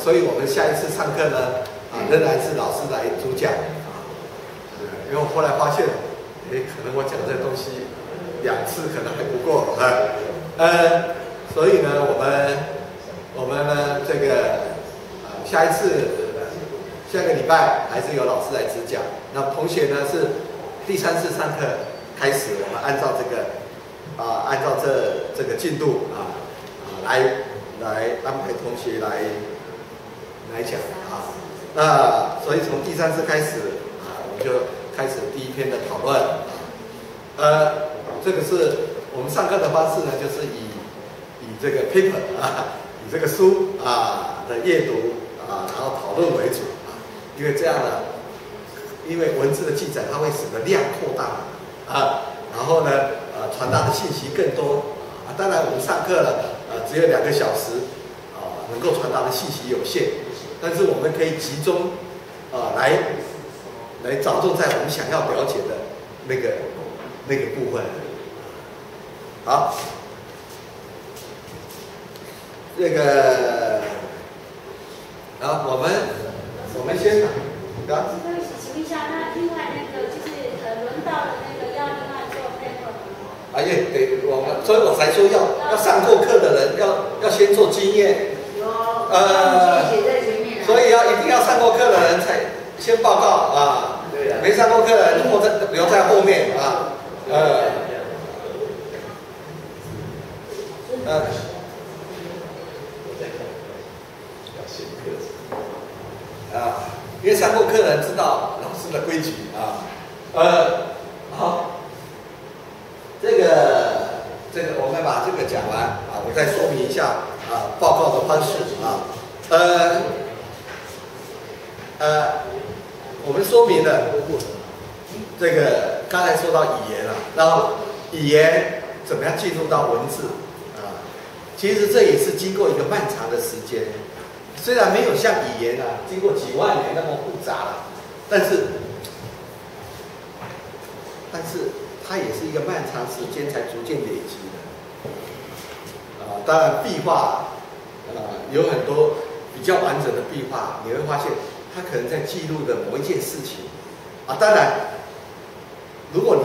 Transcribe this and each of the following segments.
所以我们下一次上课呢，仍然是老师来主讲因为我后来发现，可能我讲这东西2次可能还不够所以呢，我们呢这个下个礼拜还是由老师来指讲。那同学呢是第3次上课开始，我们按照这个进度来安排同学来讲那所以从第3次开始我们就开始第1篇的讨论这个是我们上课的方式呢，就是以这个 paper 以这个书的阅读然后讨论为主因为这样呢，因为文字的记载它会使得量扩大然后呢传达的信息更多当然我们上课了只有2个小时能够传达的信息有限，但是我们可以集中来着重在我们想要了解的那个部分。好，这个我们先对不起，请问一下，那另外那个就是轮到的那个要另外做 paper 吗？对，所以我才说要上过课的人要先做经验。写在前面。所以一定要上过课的人才先报告对没上过课的人留在后面因为上过课的人知道老师的规矩好，这个我们把这个讲完我再说明一下报告的方式我们说明了这个刚才说到语言然后语言怎么样进入到文字其实这也是经过一个漫长的时间，虽然没有像语言经过几万年那么复杂了，但是它也是一个漫长时间才逐渐累积的当然壁画有很多比较完整的壁画，你会发现它可能在记录的某一件事情当然如果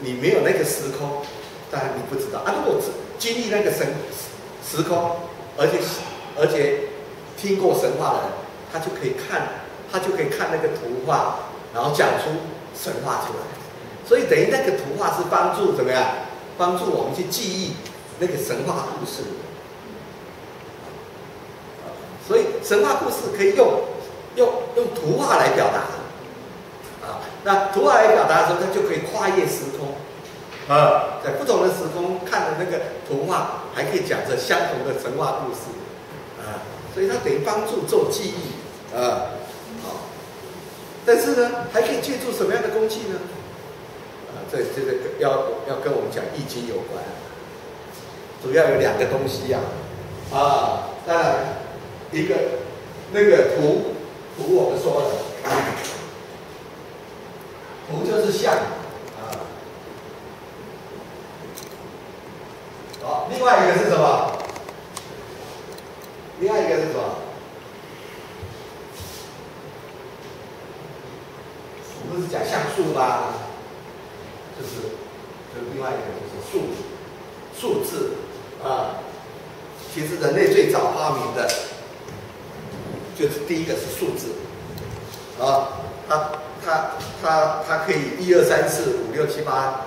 你没有那个时空，当然你不知道如果经历那个时空而且听过神话的人，他就可以看那个图画，然后讲出神话出来，所以等于那个图画是帮助怎么样？帮助我们去记忆那个神话故事所以神话故事可以用图画来表达那图画来表达的时候，它就可以跨越时空在不同的时空看的那个图画，还可以讲着相同的神话故事所以它等于帮助做记忆但是呢，还可以借助什么样的工具呢？这个要跟我们讲易经有关，主要有2个东西当然一个那个图我们说了图就是象另外一个是什么？另外一个是什么？我们不是讲像素吗？就是另外一个就是数字其实人类最早发明的就是第一个是数字它可以1、2、3、4、5、6、7、8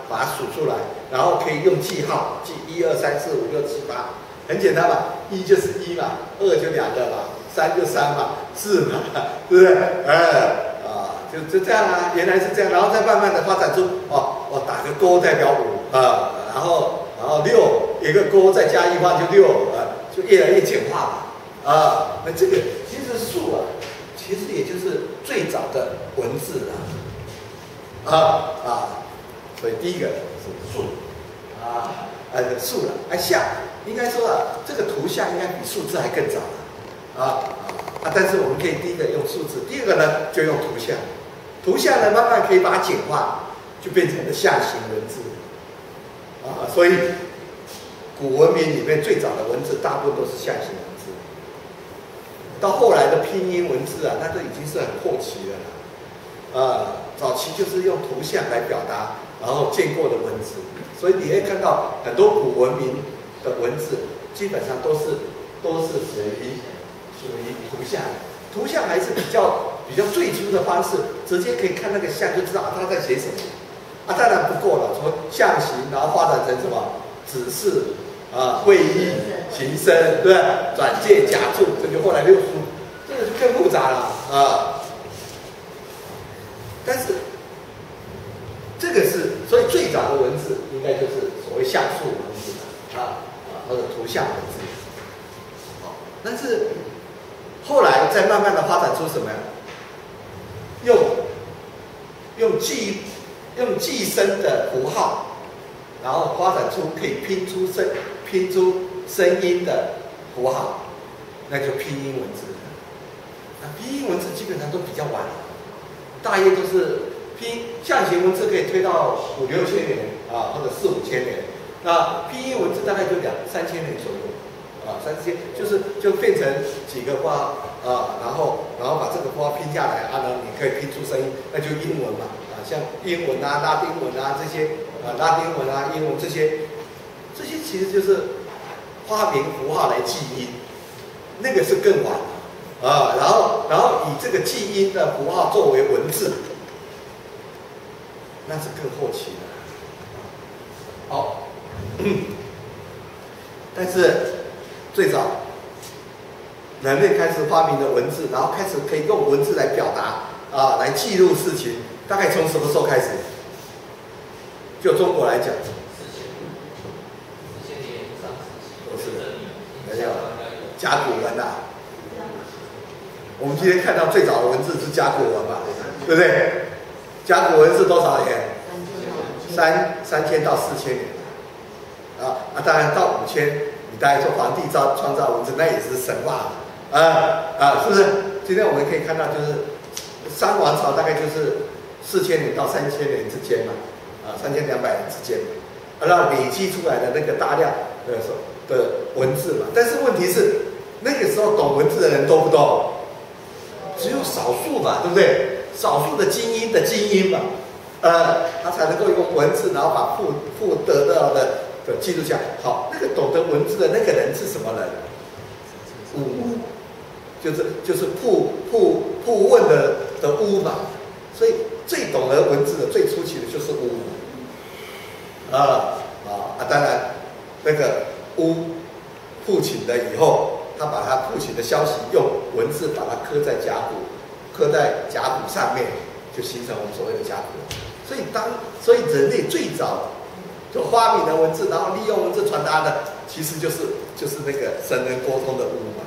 把它数出来，然后可以用记号记1、2、3、4、5、6、7、8，很简单嘛，1就是1嘛，2就2个嘛，3就3嘛，4嘛，对不对？就这样原来是这样，然后再慢慢的发展出我打个勾代表5然后6一个勾再加1画就6就越来越简化了那这个其实数其实也就是最早的文字所以第一个是数数像应该说这个图像应该比数字还更早但是我们可以第一个用数字，第二个呢就用图像。图像呢慢慢可以把它简化，就变成了象形文字所以古文明里面最早的文字大部分都是象形文字到后来的拼音文字啊，那都已经是很后期了啦。早期就是用图像来表达，然后建构的文字，所以你会看到很多古文明的文字，基本上都是属于图像，图像还是比较最初的方式，直接可以看那个像就知道他在写什么。当然不够了，从象形然后发展成什么指示会意、形声，对吧？转介、假注，这就后来6书，这个就更复杂了但是这个是，所以最早的文字应该就是所谓像素文字或者图像文字。但是后来再慢慢的发展出什么呀？用寄生的符号，然后发展出可以拼出声音的符号，那就拼音文字。拼音文字基本上都比较晚，大约都是象形文字可以推到5、6千年或者4、5千年。那拼音文字大概就2、3千年左右，3、4千就变成几个花然后把这个花拼下来然后你可以拼出声音，那就英文嘛像英文拉丁文这些拉丁文英文这些其实就是发明符号来记音，那个是更晚然后以这个记音的符号作为文字，那是更后期的。好，但是最早人类开始发明的文字，然后开始可以用文字来表达来记录事情，大概从什么时候开始？就中国来讲，不是，没有甲骨文我们今天看到最早的文字是甲骨文嘛，对不对？甲骨文是多少年？3000到4000年当然到5000，你大概说皇帝创造文字，那也是神话是不是？今天我们可以看到，就是商王朝大概就是4000年到3000年之间嘛，3200年之间嘛，那累积出来的那个大量的文字嘛。但是问题是，那个时候懂文字的人多不多？只有少数嘛，对不对？少数的精英嘛，他才能够用文字，然后把赋得到的记录下。好，那个懂得文字的那个人是什么人？巫，就是卜问的巫嘛。所以最懂得文字的最初期的就是巫当然那个巫父亲了以后，他把他父亲的消息用文字把它刻在甲骨上面，就形成我们所谓的甲骨。所以人类最早就发明了文字，然后利用文字传达的，其实就是那个神人沟通的巫嘛。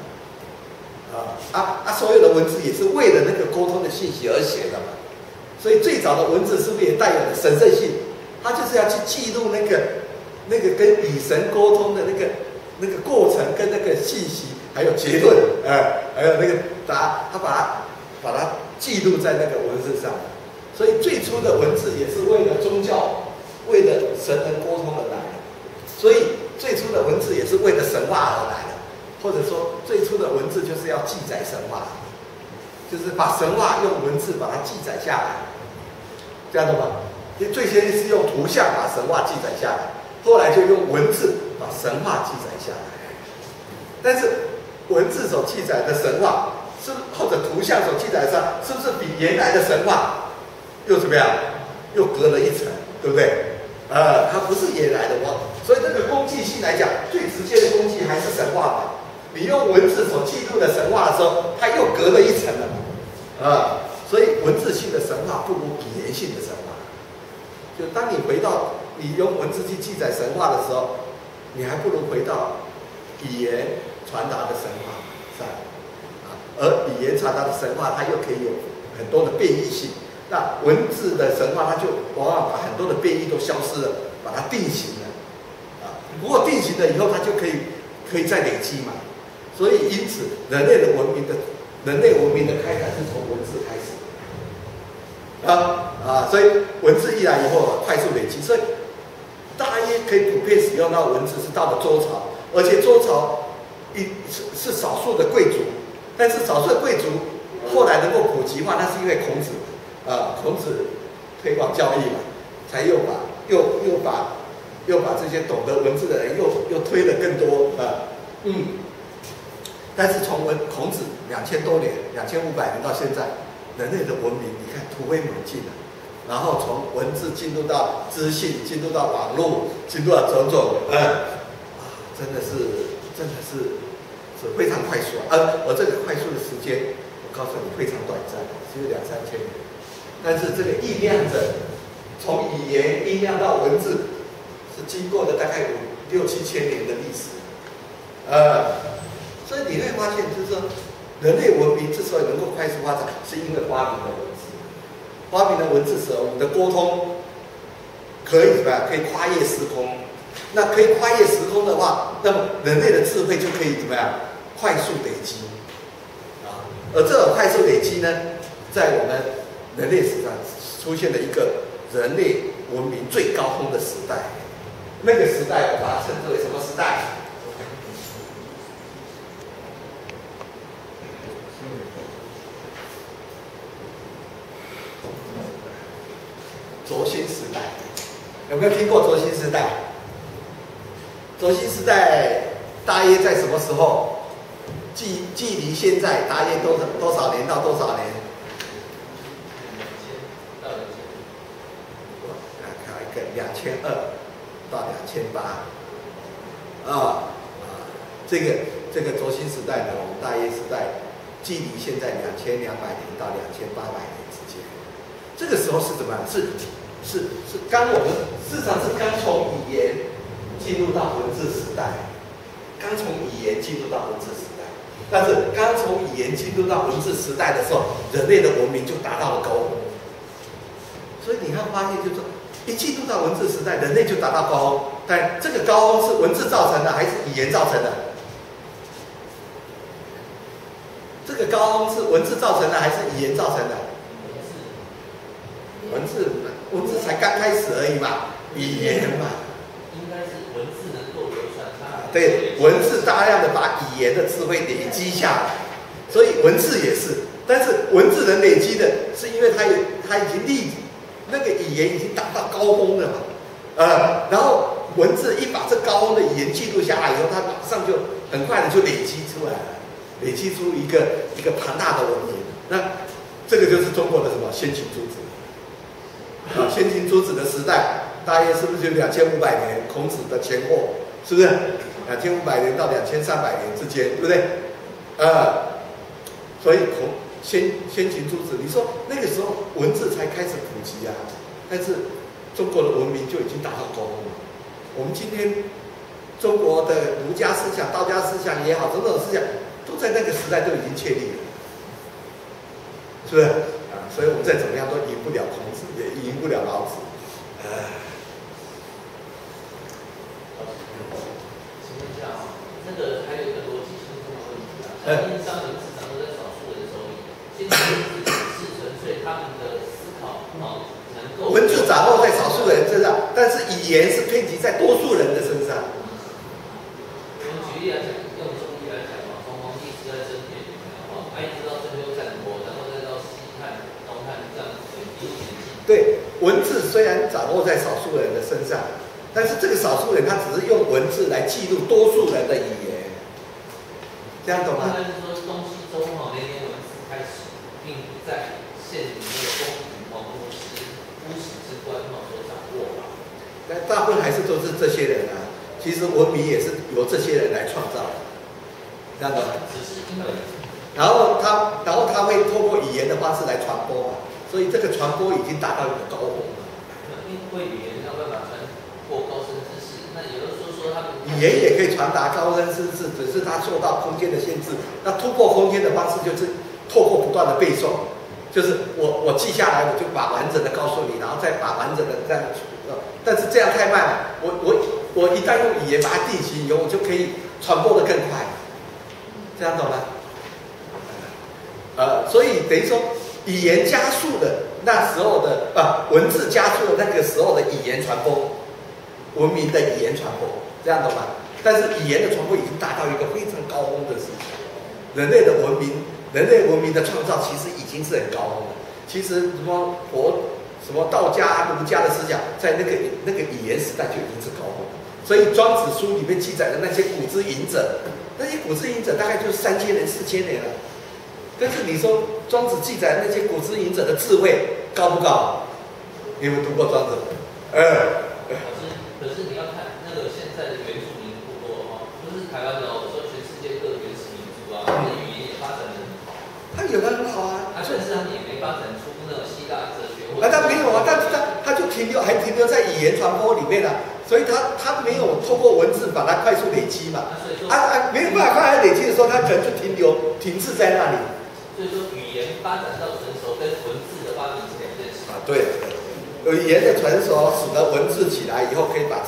所有的文字也是为了那个沟通的信息而写的嘛。所以最早的文字是不是也带有的神圣性？它就是要去记录那个跟与神沟通的那个过程跟那个信息，还有结论，还有那个答案，他把它记录在那个文字上。所以最初的文字也是为了宗教，为了神人沟通而来的。所以最初的文字也是为了神话而来的，或者说最初的文字就是要记载神话，就是把神话用文字把它记载下来，这样的吗？最先是用图像把神话记载下来，后来就用文字把神话记载下来。但是文字所记载的神话或者图像所记载上，是不是比原来的神话又怎么样？又隔了一层，对不对？它不是原来的话，所以这个公祭性来讲，最直接的公祭还是神话嘛。你用文字所记录的神话的时候，它又隔了一层了所以文字性的神话不如语言性的神话。就当你回到你用文字去记载神话的时候，你还不如回到语言传达的神话上而语言传达的神话，它又可以有很多的变异性。那文字的神话，它就往往把很多的变异都消失了，把它定型了不过定型了以后，它就可以再累积嘛。所以因此，人类文明的开展是从文字开始所以文字一来以后快速累积，所以大约可以普遍使用到文字是到了周朝，而且周朝是少数的贵族但是少数贵族后来能够普及化，那是因为孔子孔子推广教义嘛，才又把这些懂得文字的人又推了更多但是从孔子2000多年2500年到现在，人类的文明你看突飞猛进了，然后从文字进入到资讯，进入到网络，进入到种种真的是非常快速而这个快速的时间，我告诉你非常短暂，只有2-3千年，但是这个酝酿着从语言酝酿到文字，是经过了大概5-6-7千年的历史所以你会发现，就是说，人类文明之所以能够快速发展，是因为发明了文字。发明了文字时候，我们的沟通可以怎么样？可以跨越时空。那可以跨越时空的话，那么人类的智慧就可以怎么样？快速累积而这种快速累积呢，在我们人类史上出现了一个人类文明最高峰的时代。那个时代，我把它称之为什么时代？轴心时代，有没有听过轴心时代？轴心时代大约在什么时候？距离现在大约多少年到多少年？看一个2200到2800这个轴心时代呢，我们大约是在距离现在2200年到2800年之间。这个时候是怎么样？是我们事实上是刚从语言进入到文字时代，刚从语言进入到文字时代。但是刚从语言进入到文字时代的时候，人类的文明就达到了高峰。所以你会发现，就是说，一进入到文字时代，人类就达到高峰。但这个高峰是文字造成的，还是语言造成的？这个高峰是文字造成的，还是语言造成的？文字才刚开始而已嘛，语言嘛。应该是文字能够流传下来。对，文字大量的把语言的智慧累积下来，所以文字也是。但是文字能累积的，是因为它已经那个语言已经达到高峰了嘛，然后文字一把这高峰的语言记录下来以后，它马上就很快的就累积出来了，累积出一个庞大的文明。那这个就是中国的什么先秦诸子。先秦诸子的时代，大约是不是就2500年？孔子的前后，是不是2500年到2300年之间，对不对？所以先秦诸子，你说那个时候文字才开始普及啊，但是中国的文明就已经达到高峰了。我们今天中国的儒家思想、道家思想也好，种种思想都在那个时代都已经确立了，是不是？所以我们再怎么样都赢不了孔子，也赢不了老子。请问一下那个还有一个逻辑性的问题因为上文字掌握在少数人手里，现在是纯粹他们的思考能够。文字掌握在少数人身上，但是语言是遍及在多数人的身上。我们举例来讲，用中医来讲嘛，从黄帝时代升天，一直到最后战国，然后再到西汉、东汉这样一路演进。对，文字虽然掌握在少数人的身上，但是这个少数人他只是用文字来记录多数人的语言，这样懂吗？应该是说东西周那些文字开始，并不在现有的公平巫史之官所掌握吧。但大部分还是都是这些人啊。其实文明也是由这些人来创造的，这样懂吗？只是因为，然后他会透过语言的方式来传播嘛，所以这个传播已经达到一个高峰了。因为语言没有办法传播高深知识，那也就是说他们语言也可以传达高深知识，只是它受到空间的限制。那突破空间的方式就是透过不断的背诵，就是我记下来，我就把完整的告诉你，然后再把完整的这样。但是这样太慢了，我一旦用语言把它定型以后，我就可以传播的更快，这样懂吗？所以等于说语言加速的那时候的文字加速的那个时候的语言传播，文明的语言传播，这样懂吗？但是语言的传播已经达到一个非常高峰的时期，人类的文明的创造其实已经是很高峰了。其实什么道家、儒家的思想，在那个语言时代就已经是高峰了。所以《庄子》书里面记载的那些古之隐者，那些古之隐者大概就是3000年、4000年了。但是你说庄子记载那些古之隐者的智慧高不高？你有没有读过庄子？可是你要看那个现在的原住民部落哈，不是台湾的哦，我说全世界各原始民族啊，他的语言也发展得很好。他有的很好啊，但是他们也没发展出那种希腊哲学。他没有啊，但是他就还停留在语言传播里面啊，所以他没有透过文字把它快速累积嘛。没有办法快速累积的时候，他可能就停滞在那里。所以说，语言发展到成熟跟文字的发明是两件事啊。对，语言的成熟使得文字起来以后，可以把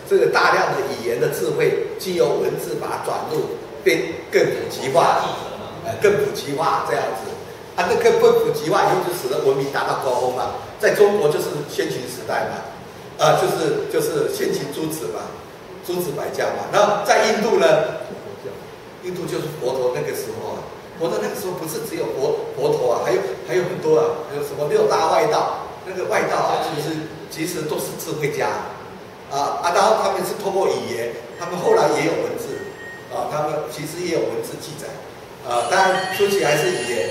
这个大量的语言的智慧，经由文字把它转入，变更普及化，更普及化这样子。那更普及化以后，就使得文明达到高峰嘛。在中国就是先秦时代嘛，就是先秦诸子嘛，诸子百家嘛。然后在印度呢，印度就是佛陀那个时候啊。佛陀那个时候不是只有佛陀啊，还有很多啊，还有什么6大外道，那个外道啊，其实都是智慧家然后他们是通过语言，他们后来也有文字他们其实也有文字记载当然说起来是语言。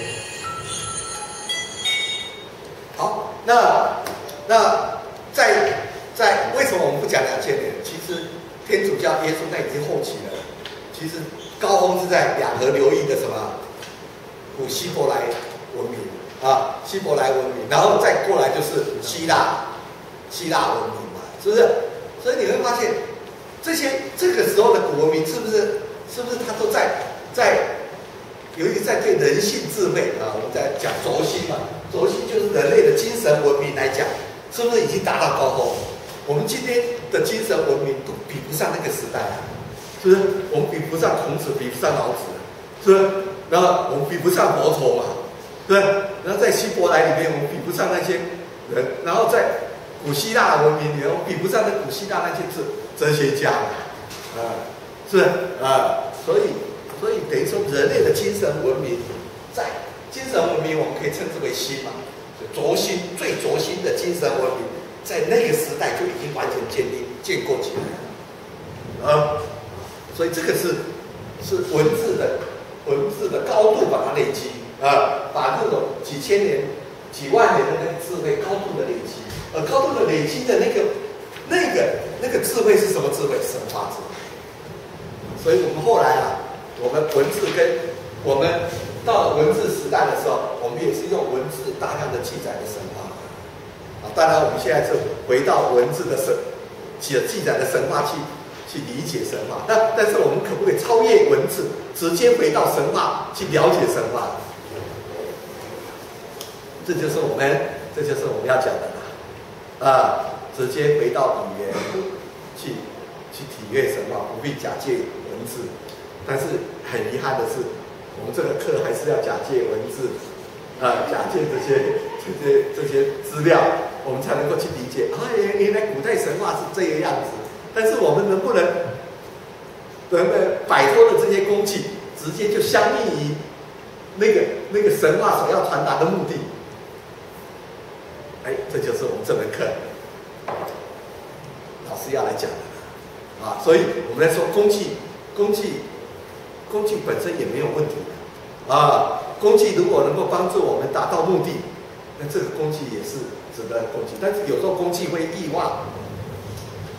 好，那在为什么我们不讲2000年？其实天主教耶稣那已经后期了，其实高峰是在两河流域的什么？古希伯来文明希伯来文明，然后再过来就是希腊文明嘛，是不是？所以你会发现，这个时候的古文明是不是它都尤其在对人性智慧我们在讲轴心嘛，轴心就是人类的精神文明来讲，是不是已经达到高峰？我们今天的精神文明都比不上那个时代是不是？我们比不上孔子，比不上老子，是不是？然后我们比不上佛陀嘛，对不对？然后在希伯来里面，我们比不上那些人，然后在古希腊文明里面，我们比不上那古希腊那些哲学家嘛，是不是？所以等于说人类的精神文明，在精神文明我们可以称之为心嘛，轴心最轴心的精神文明，在那个时代就已经完全建构起来了，所以这个是文字的高度把它累积把这种几千年、几万年的那个智慧高度的累积，而高度的累积的那个智慧是什么智慧？神话智慧。所以我们后来我们文字我们到了文字时代的时候，我们也是用文字大量的记载的神话当然我们现在是回到文字的记载的神话去理解神话，但是我们可不可以超越文字，直接回到神话去了解神话？这就是我们要讲的直接回到语言去体会神话，不必假借文字。但是很遗憾的是，我们这个课还是要假借文字假借这些资料，我们才能够去理解原来古代神话是这个样子。但是我们能不能摆脱了这些工具，直接就相应于那个神话所要传达的目的？这就是我们这门课老师要来讲的所以我们来说工具本身也没有问题工具如果能够帮助我们达到目的，那这个工具也是值得工具。但是有时候工具会异化，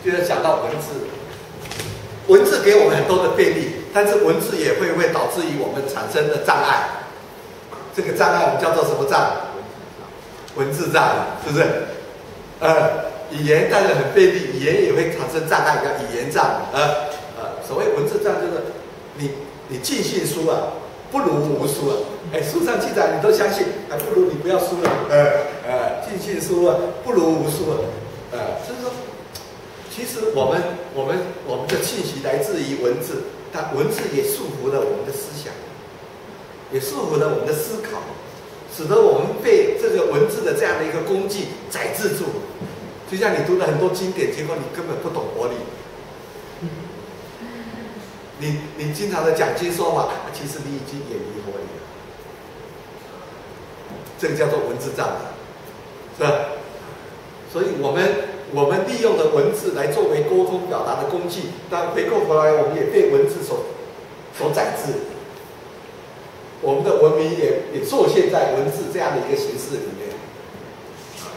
就是讲到文字给我们很多的便利，但是文字也会导致于我们产生的障碍。这个障碍我们叫做什么障？文字障，是不是？语言当然很便利，语言也会产生障碍，叫语言障。所谓文字障，就是你尽信书不如无书书上记载你都相信，还不如你不要书了。尽信书不如无书就是说，其实我们的信息来自于文字，但文字也束缚了我们的思想，也束缚了我们的思考，使得我们被这个文字的这样的一个工具宰制住。就像你读了很多经典，结果你根本不懂活理。你经常的讲经说法，其实你已经远离佛理了。这个叫做文字障碍，是吧？所以我们利用了文字来作为沟通表达的工具，但回过头来，我们也被文字所宰制，我们的文明也受限在文字这样的一个形式里面。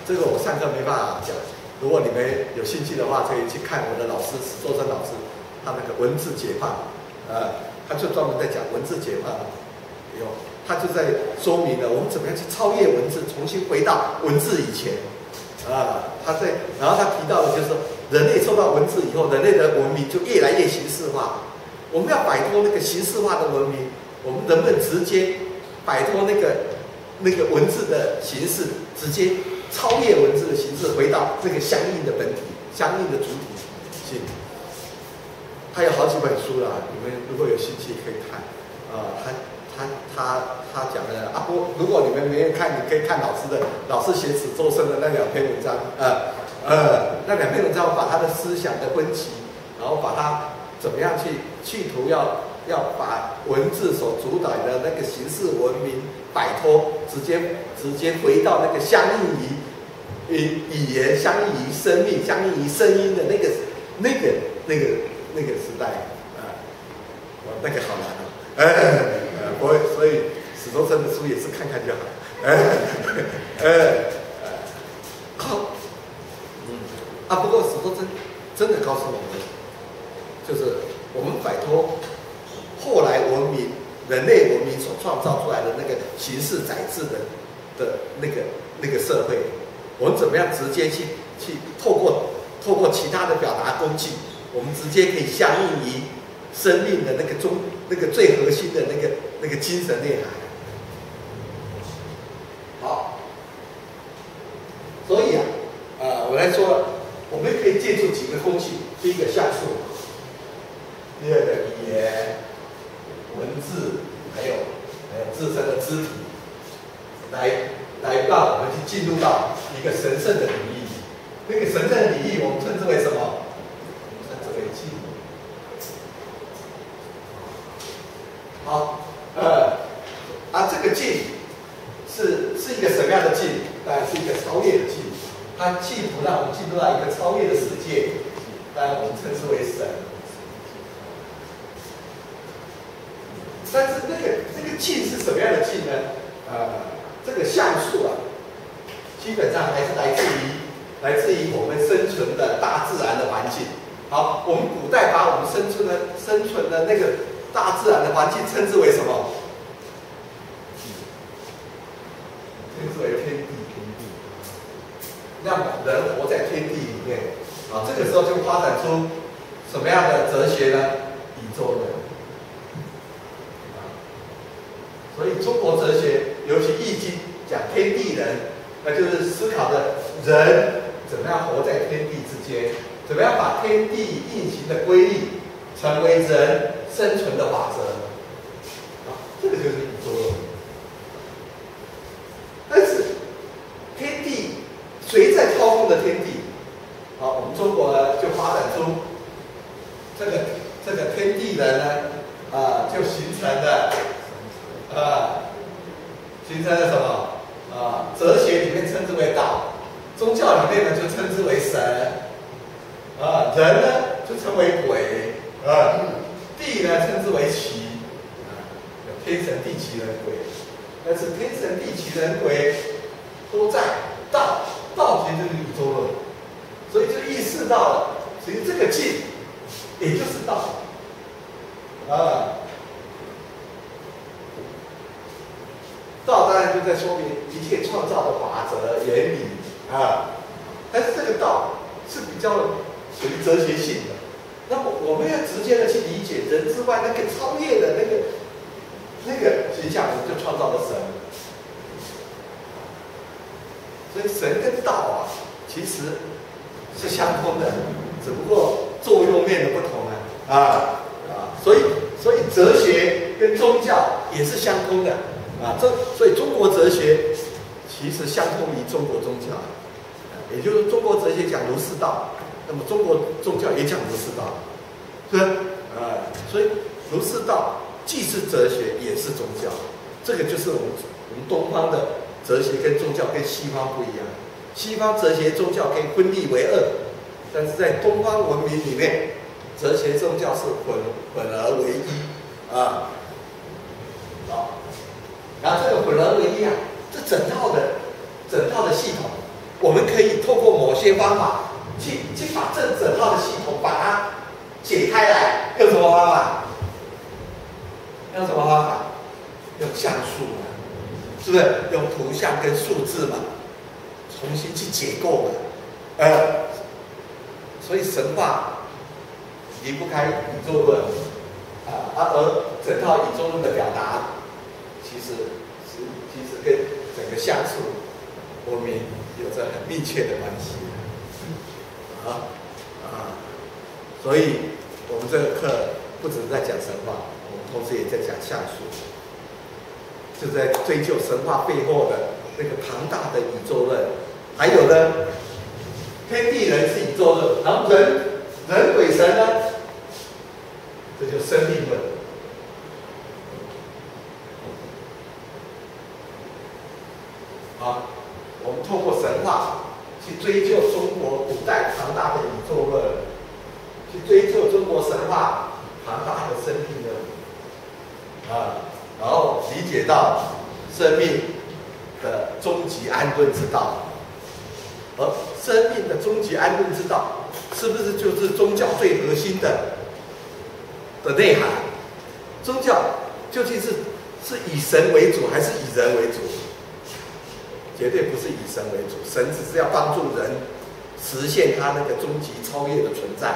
这个我上课没办法讲，如果你们有兴趣的话，可以去看我的老师史作生老师，他那个文字解放，他就专门在讲文字解放，他就在说明了我们怎么样去超越文字，重新回到文字以前。然后他提到的就是说，人类受到文字以后，人类的文明就越来越形式化。我们要摆脱那个形式化的文明，我们能不能直接摆脱那个文字的形式，直接超越文字的形式，回到那个相应的本体、相应的主体性？他有好几本书啦，你们如果有兴趣可以看。他讲的如果你们没人看，你可以看老师写史作生的那2篇文章，那2篇文章我把他的思想的分歧，然后把他怎么样企图要把文字所主导的那个形式文明摆脱，直接回到那个相应于语言、相应于生命、相应于声音的那个时代那个好难所以史作生的书也是看看就好。不过史作生真的告诉我们，就是我们摆脱后来人类文明所创造出来的那个形式宰制的那个社会，我们怎么样直接去透过其他的表达工具，我们直接可以相应于生命的那个最核心的那个精神内涵。好，所以我来说，我们可以借助几个工具：第一个像素，第二个语言、文字，还有自身的肢体，来让我们去进入到一个神圣的领域。那个神圣的领域，我们称之为什么？我们称之为静。好，这个静是一个什么样的静？当然是一个超越的静。它企图让我们进入到一个超越的世界，当然我们称之为神。但是那个静是什么样的静呢？这个像素基本上还是来自于我们生存的大自然的环境。好，我们古代把我们生存的那个大自然的环境称之为什么？称之为天地。让人活在天地里面，这个时候就发展出什么样的哲学呢？宇宙论。所以中国哲学，尤其《易经》讲天地人，那就是思考的人怎么样活在天地之间，怎么样把天地运行的规律成为人生存的法则。这个就是宇宙论。但是天地谁在操控的天地？我们中国呢就发展出这个天地人呢，就形成了什么？哲学里面称之为道，宗教里面呢就称之为神，人呢就称为鬼，地呢称之为奇，天神地奇人鬼。但是天神地奇人鬼都在道其实就是宇宙论，所以就意识到了，其实这个静也就是道，道当然就在说明一切创造的法则原理但是这个道是比较属于哲学性的。那么我们要直接的去理解人之外那个超越的那个形象，我们就创造了神。所以神跟道其实是相通的，只不过作用面的不同所以哲学跟宗教也是相通的所以中国哲学其实相通于中国宗教，也就是中国哲学讲儒释道，那么中国宗教也讲儒释道，是吧？儒释道既是哲学也是宗教，这个就是我们东方的哲学跟宗教跟西方不一样。西方哲学宗教可以分立为二，但是在东方文明里面，哲学宗教是混而为一啊。好，然后这个混而为一啊，这整套的系统，我们可以透过某些方法去把这整套的系统把它解开来，用什么方法？用什么方法？用像素嘛，是不是？用图像跟数字嘛，重新去解构嘛。所以神话离不开宇宙论而整套宇宙论的表达，其实跟整个像素文明有着很密切的关系。所以我们这个课不只是在讲神话，我们同时也在讲像素，就在追究神话背后的那个庞大的宇宙论。还有呢，天地人是宇宙论，然后人鬼神呢，这就生命论。我们透过神话去追究中国古代庞大的宇宙论，去追究中国神话庞大的生命论，然后理解到生命的终极安顿之道。而生命的终极安顿之道，是不是就是宗教最核心的内涵？宗教究竟是以神为主，还是以人为主？绝对不是以神为主，神只是要帮助人实现他那个终极超越的存在。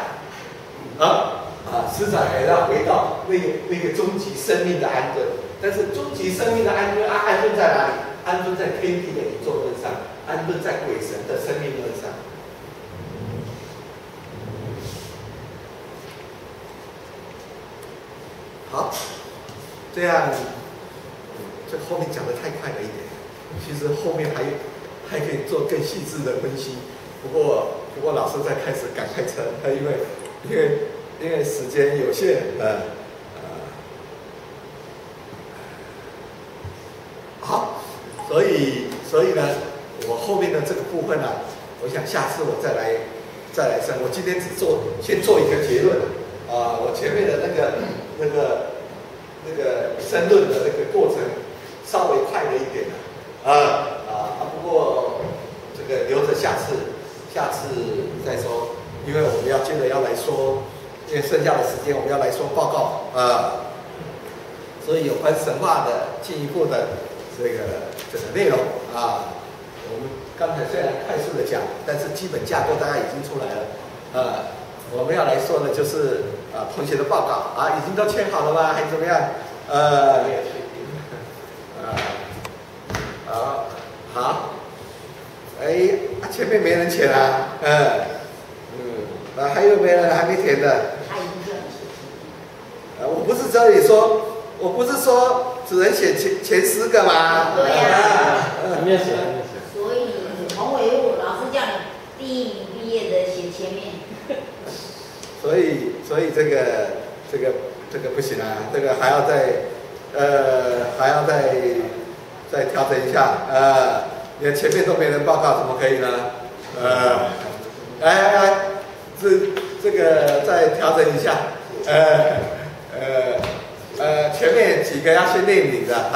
师长还要回到那个终极生命的安顿，但是终极生命的安顿安顿在哪里？安顿在天地的宇宙论上，安顿在鬼神的生命论上。好，这样，这后面讲的太快了一点，其实后面还可以做更细致的分析。不过老师在开始赶快成，因为时间有限，好，所以呢，我后面的这个部分呢，我想下次我再来上。我今天先做一个结论我前面的那个申论的那个过程稍微快了一点不过这个留着下次再说，因为我们要接着要来说，因为剩下的时间我们要来说报告所以有关神话的进一步的这个内容我们刚才虽然快速的讲，但是基本架构大家已经出来了我们要来说的就是同学的报告已经都签好了吗？还是怎么样？好，前面没人填还有没人还没填的？我不是这里说，我不是说只能写前10个吗？对呀，还没有写。所以宏伟物老师叫你第1名毕业的写前面。所以这个不行这个还要再调整一下连前面都没人报告，怎么可以呢？来，这个再调整一下，前面几个要先列名的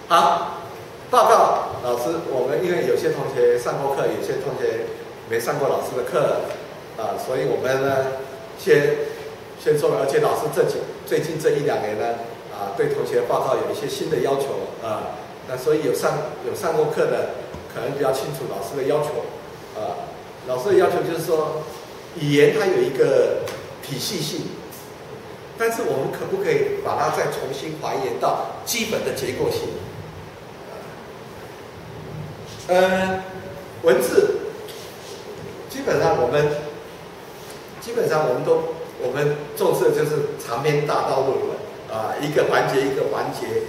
好，报告老师，我们因为有些同学上过课，有些同学没上过老师的课所以我们呢先说，而且老师最近这1、2年呢对同学报告有一些新的要求那所以有上过课的可能比较清楚老师的要求老师的要求就是说，语言它有一个体系性，但是我们可不可以把它再重新还原到基本的结构性？文字基本上我们重视的就是长篇大道论文一个环节一个环节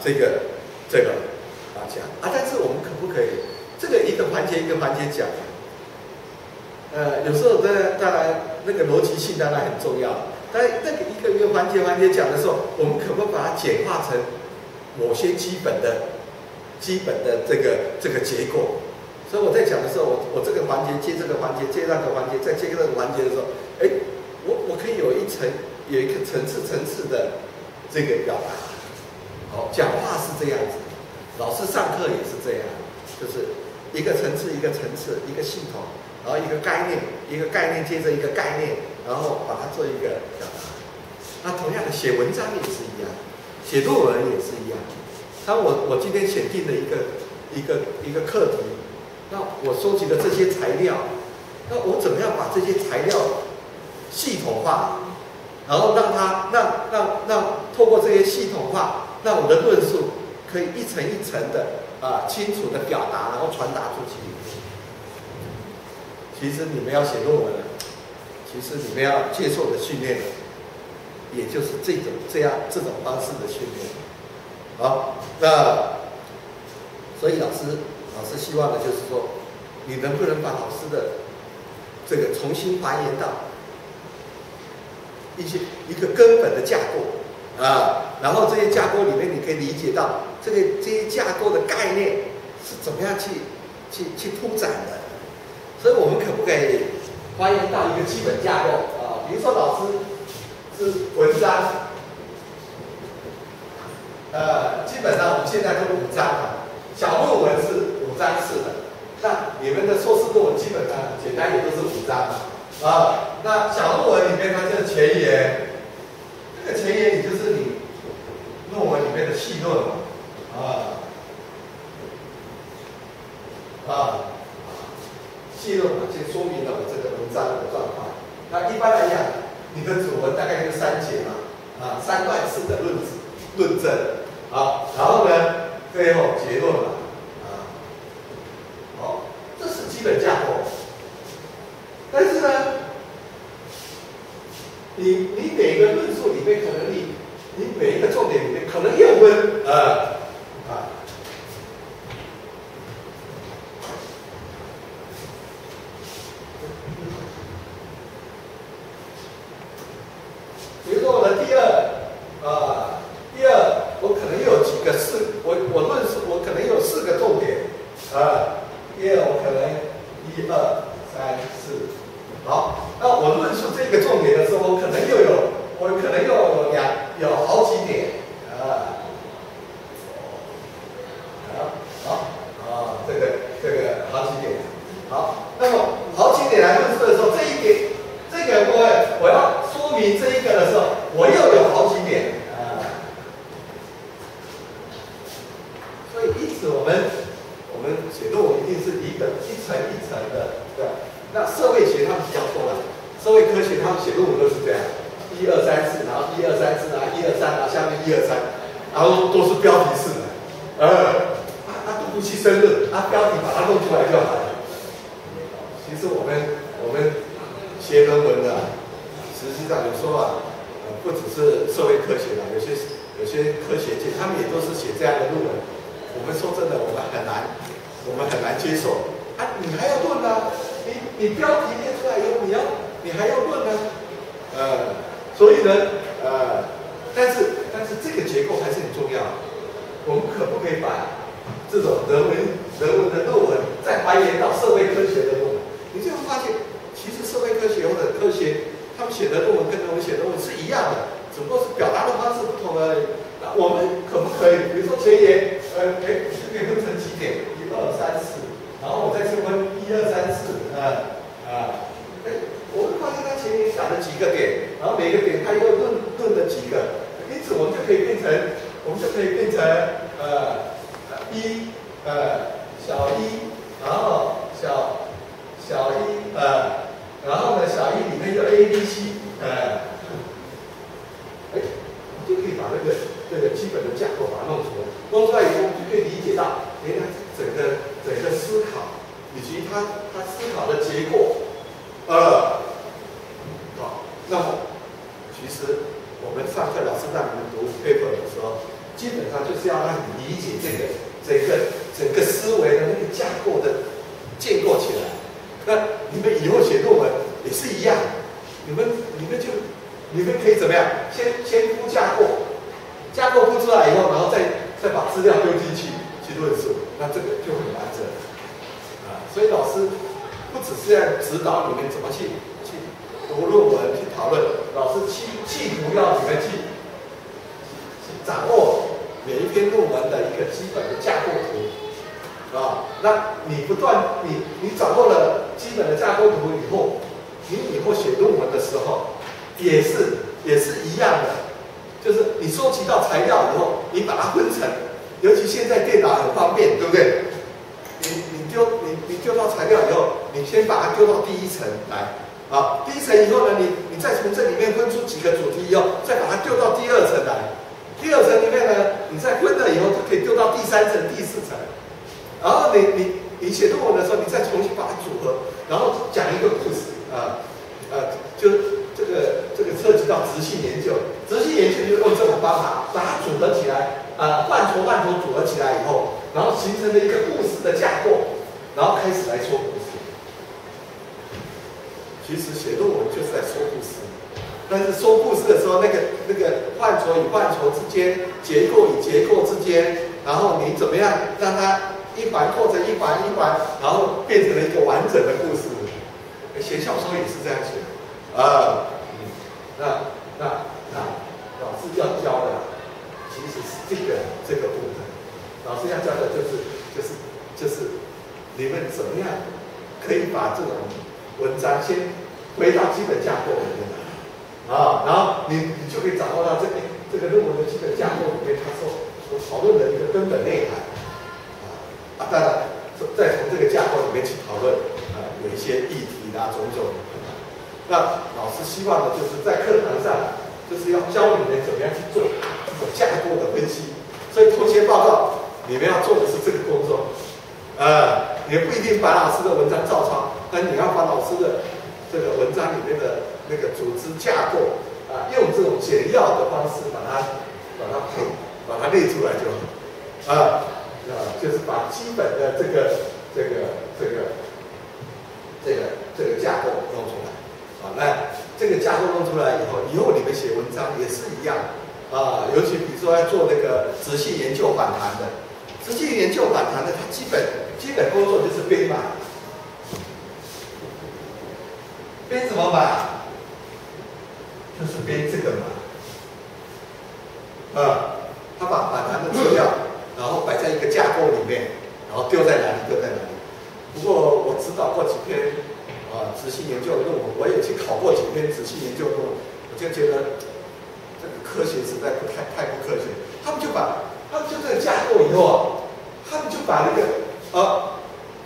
这个讲但是我们可不可以这个一个环节一个环节讲有时候当然那个逻辑性当然很重要，但那个一个环节讲的时候，我们可不可以把它简化成某些基本的这个结构？所以我在讲的时候，我这个环节接这个环节，接那个环节，再接这个环节的时候，我可以有一个层次的这个表达。好，讲话是这样子，老师上课也是这样，就是一个层次一个层次，一个系统，然后一个概念接着一个概念，然后把它做一个表达。那同样的，写文章也是一样，写论文也是一样。那我今天选定了一个课题，那我收集了这些材料，那我怎么样把这些材料系统化，然后让透过这些系统化，让我的论述可以一层一层的清楚的表达，然后传达出去。其实你们要写论文了，其实你们要接受的训练，也就是这种方式的训练。好，那所以老师希望的就是说，你能不能把老师的这个重新还原到一个根本的架构然后这些架构里面你可以理解到这些架构的概念是怎么样去铺展的。所以我们可不可以还原到一个基本架构比如说老师是文章。基本上我们现在都5章小论文是5章式的，那你们的硕士论文基本上简单也都是5章那小论文里面它就是前言，这个前言也就是你论文里面的细论细论就说明了我这个文章的状况。那一般来讲，你的主文大概就是3节3段式的论证然后呢，最后结论好，这是基本架构。但是呢，你每个论述里面，可能你每一个重点里面，可能又分比如说我的第二，我可能有几个我论述我可能有4个重点第二我可能1、2、3、4，好，那我论述这个重点的时候，我可能又有好几点这个好几点，好，那么好几点来论述的时候，这一点这个我要说明这一个的时候，我又有好几点所以因此我们写论文一定是一层一层的，对吧？那社会学他们比较多了，社会科学他们写论文都是这样，1、2、3、4，然后1、2、3、4，然后1、2、3，然后下面1、2、3，然后都是标题式的，都不去深入，标题把它弄出来就好了。其实我们写论文的，实际上有时候不只是社会科学有些科学界他们也都是写这样的论文。我们说真的，我们很难接受你还要论你标题列出来以后，你还要论所以呢但是这个结构还是很重要。我们可不可以把这种人文的论文再还原到社会科学的论文？你就会发现，其实社会科学或者科学他们写的论文跟我们写的论文是一样的，只不过是表达的方式不同而已。那我们可不可以，比如说前言就可以分成几点，1、2、3、4，然后我再去分1、2、3、4我们发现他前言讲了几个点，然后每个点他又论了几个，因此我们就可以变成小一，然后小一然后呢小一里面就 A、B、C 就可以把这个基本的架构把它弄出来。弄出来以后，我们就可以理解到，他整个思考以及他思考的结果，那么其实我们上课老师让你们读 paper 的时候，基本上就是要让你理解整个思维的那个架构的建构起来。那你们以后写论可以怎么样？先铺架构，架构铺出来以后，然后再把资料丢进去论述，那这个就很完整啊。所以老师不只是在指导你们怎么去读论文、去讨论，老师企图要你们去掌握每一篇论文的一个基本的架构图啊。那你不断你掌握了基本的架构图以后，你以后写论文的时候也是一样的，就是你收集到材料以后，你把它分成，尤其现在电脑很方便，对不对？你丢到材料以后，你先把它丢到第一层来啊，第一层以后呢，你再从这里面分出几个主题以后，再把它丢到第二层来，第二层里面呢，你再分了以后，就可以丢到第三层、第四层，然后你写论文的时候，你再重新把它组合，然后讲一个故事啊，就这个涉及到质性研究，质性研究就是用这种方法把它组合起来，范畴组合起来以后，然后形成了一个故事的架构，然后开始来说故事。其实写论文就是在说故事，但是说故事的时候，那个范畴与范畴之间，结构与结构之间，然后你怎么样让它一环扣成一环，然后变成了一个完整的故事。写小说也是这样写啊，那老师要教的其实是这个部分，老师要教的就是你们怎么样可以把这种文章先回到基本架构里面来啊，然后你就可以掌握到这个论文的基本架构里面它所讨论的一个根本内涵啊，当然再从这个架构里面去讨论有一些议题种种。那老师希望的就是在课堂上就是要教你们怎么样去做这种架构的分析，所以同学报告你们要做的是这个工作，你不一定把老师的文章照抄，但你要把老师的这个文章里面的那个组织架构用这种简要的方式把它列出来就好，就是把基本的这个架构弄出来。那这个架构弄出来以后你们写文章也是一样尤其比如说要做那个质性研究访谈的，质性研究访谈的，它基本工作就是编码，编什么码？就是编这个码，他把访谈的资料，然后摆在一个架构里面，然后丢在哪里。不过我指导过几篇质性研究的论文，我也去考过几篇质性研究论文，我就觉得这个科学实在太不科学。他们就这个架构以后他们就把那个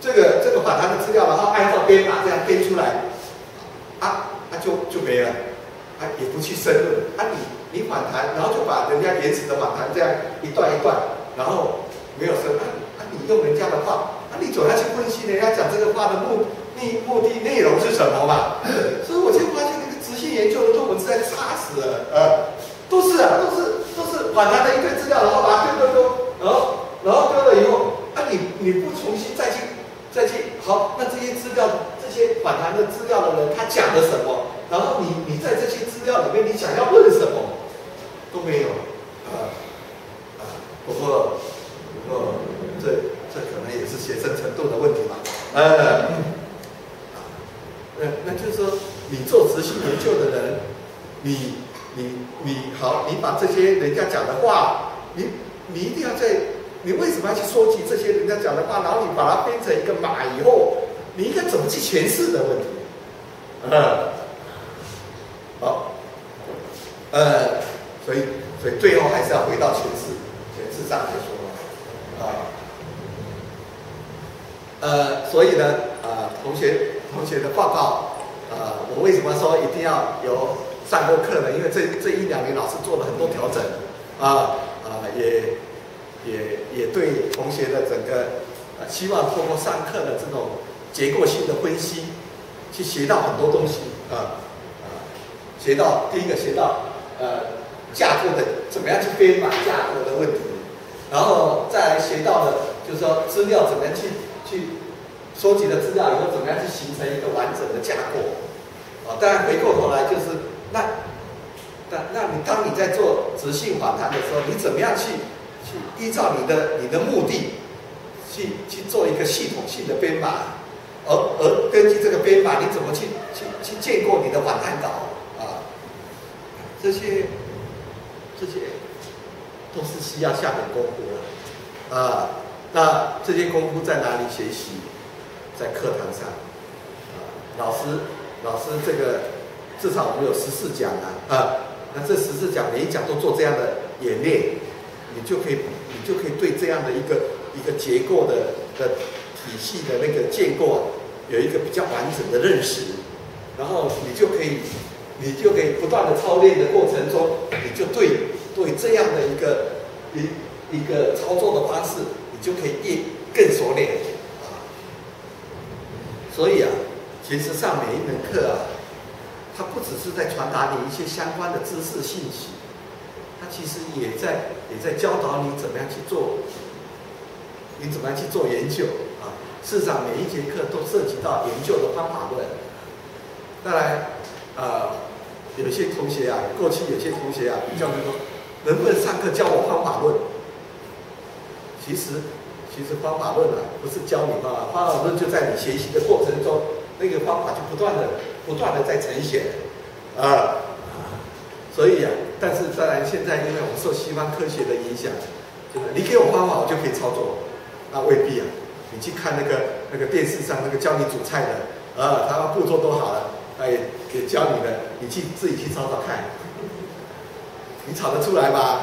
这个访谈的资料，然后按照编码这样编出来，就没了，也不去深论，你访谈，然后就把人家原始的访谈这样一段，然后没有深论，你用人家的话，你总要去分析人家讲这个话的目的内容是什么嘛？所以我就发现那个质性研究的论文实在差死了，都是访谈的一堆资料，然后把它丢，然后丢了以后，你不重新再去好，那这些资料，这些访谈的资料的人他讲了什么？然后你在这些资料里面你想要问什么都没有不过这可能也是学生程度的问题吧，那就是说你做质性研究的人，你把这些人家讲的话，你一定要你为什么要去收集这些人家讲的话，然后你把它编成一个码以后，你应该怎么去诠释的问题，好，所以最后还是要回到诠释上来说所以呢同学的报告我为什么说一定要有上过课呢？因为这1-2年老师做了很多调整也对同学的整个希望透过上课的这种结构性的分析，去学到很多东西第一个学到架构的怎么样去编码架构的问题，然后再来学到的就是说资料怎么样去收集了资料以后怎么样去形成一个完整的架构当然回过头来就是那那当你在做直性反弹的时候，你怎么样去依照你的目的去做一个系统性的编码，而根据这个编码，你怎么去建构你的反弹稿啊？这些都是需要下点功夫的啊。那这些功夫在哪里学习？在课堂上啊，老师这个至少我们有14讲啊，那这14讲每一讲都做这样的演练，你就可以对这样的一个结构的体系的那个建构啊，有一个比较完整的认识，然后你就可以不断的操练的过程中，你就对这样的一个操作的方式，你就可以更熟练啊。所以啊，其实上每一门课啊，它不只是在传达你一些相关的知识信息，它其实也在教导你怎么样去做研究啊。事实上，每一节课都涉及到研究的方法论。当然，有些同学啊，过去有些同学啊，比较说，能不能上课教我方法论？其实方法论啊，不是教你方法论就在你学习的过程中，那个方法就不断的在呈现啊。所以啊，但是当然现在因为我们受西方科学的影响，你给我方法我就可以操作，那未必啊。你去看那个电视上那个教你煮菜的，他步骤都好了，也教你的，你自己去炒炒看，你炒得出来吗？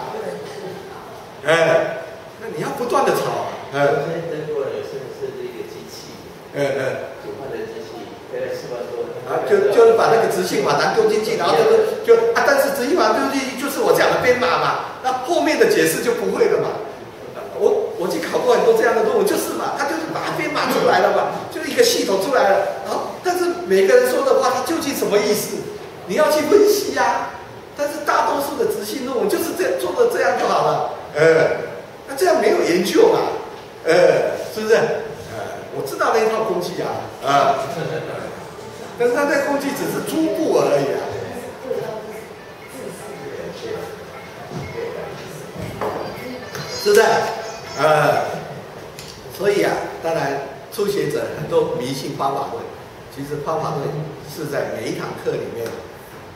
那你要不断的炒。现在德国人有甚至是一个机器，煮饭的机器，大概4万多。就是把那个直性反弹丢进去，然后但是直性反弹丢进去就是我讲的编码嘛，那后面的解释就不会了嘛。我去考过很多这样的论文，就是嘛，他就是把它编码出来了嘛，就一个系统出来了。然后，但是每个人说的话，他究竟什么意思？你要去分析呀。但是大多数的直性论文就是做的这样就好了，那这样没有研究嘛，是不是？我知道那一套工具啊，但是他那工具只是初步而已啊。是不是？所以啊，当然初学者很多迷信方法论，其实方法论是在每一堂课里面，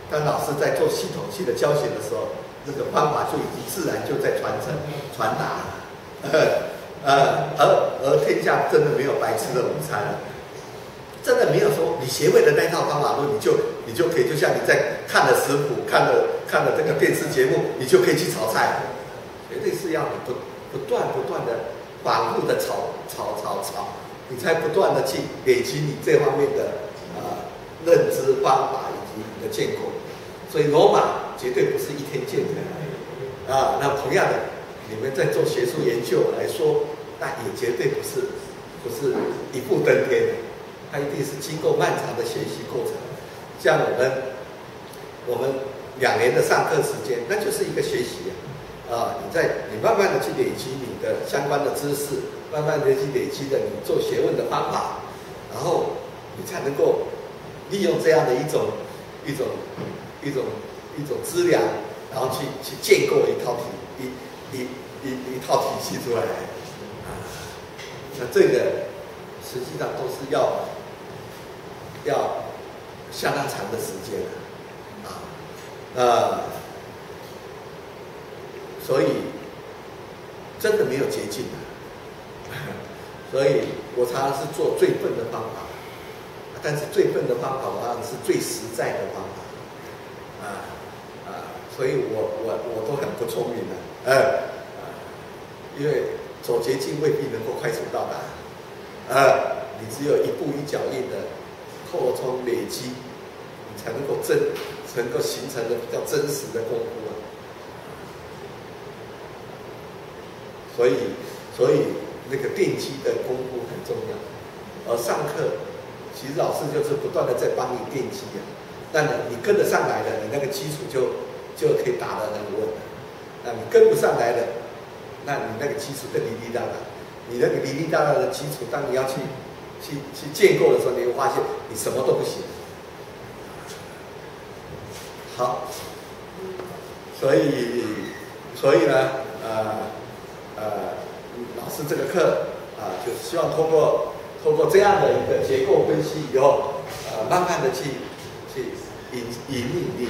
当老师在做系统性的教学的时候，那个方法就已经自然就在传达了。而天下真的没有白吃的午餐了，真的没有说你学会了那套方法论，你就可以，就像你在看了食谱，看了这个电视节目，你就可以去炒菜。绝对是要你不断的反复的炒，你才不断的去累积你这方面的认知方法以及你的建构。所以罗马绝对不是一天建成啊。那同样的，你们在做学术研究来说，那也绝对不是一步登天，它一定是经过漫长的学习过程。像我们2年的上课时间，那就是一个学习你慢慢的去累积你的相关的知识，慢慢的去累积的你做学问的方法，然后你才能够利用这样的一种资粮，然后去建构一套一套体系出来那这个实际上都是要相当长的时间所以真的没有捷径所以我常常是做最笨的方法，但是最笨的方法往往是最实在的方法所以我都很不聪明因为走捷径未必能够快速到达你只有一步一脚印的扩充累积，你才能够形成的比较真实的功夫所以那个奠基的功夫很重要，而上课其实老师就是不断的在帮你奠基那你跟得上来了，你那个基础就可以打得很稳那你跟不上来了，那你那个基础更哩哩啦啦。你那个哩哩啦啦的基础，当你要去建构的时候，你会发现你什么都不行。好。所以呢，老师这个课就希望通过这样的一个结构分析以后，慢慢的去引领你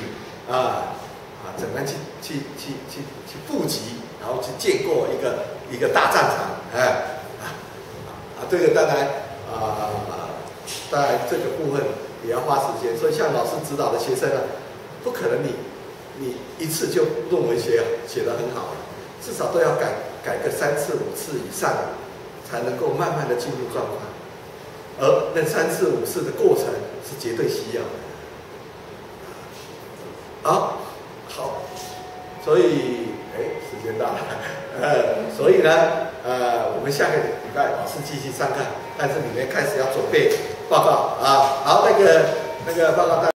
怎么样去布局，然后去建构一个大战场，这个当然这个部分也要花时间，所以像老师指导的学生不可能你一次就论文写得很好，至少都要改个3次5次以上，才能够慢慢的进入状况，而那3次5次的过程是绝对需要的。好，所以时间到了，所以呢，我们下个礼拜老师继续上课，但是你们开始要准备报告啊。好，那个报告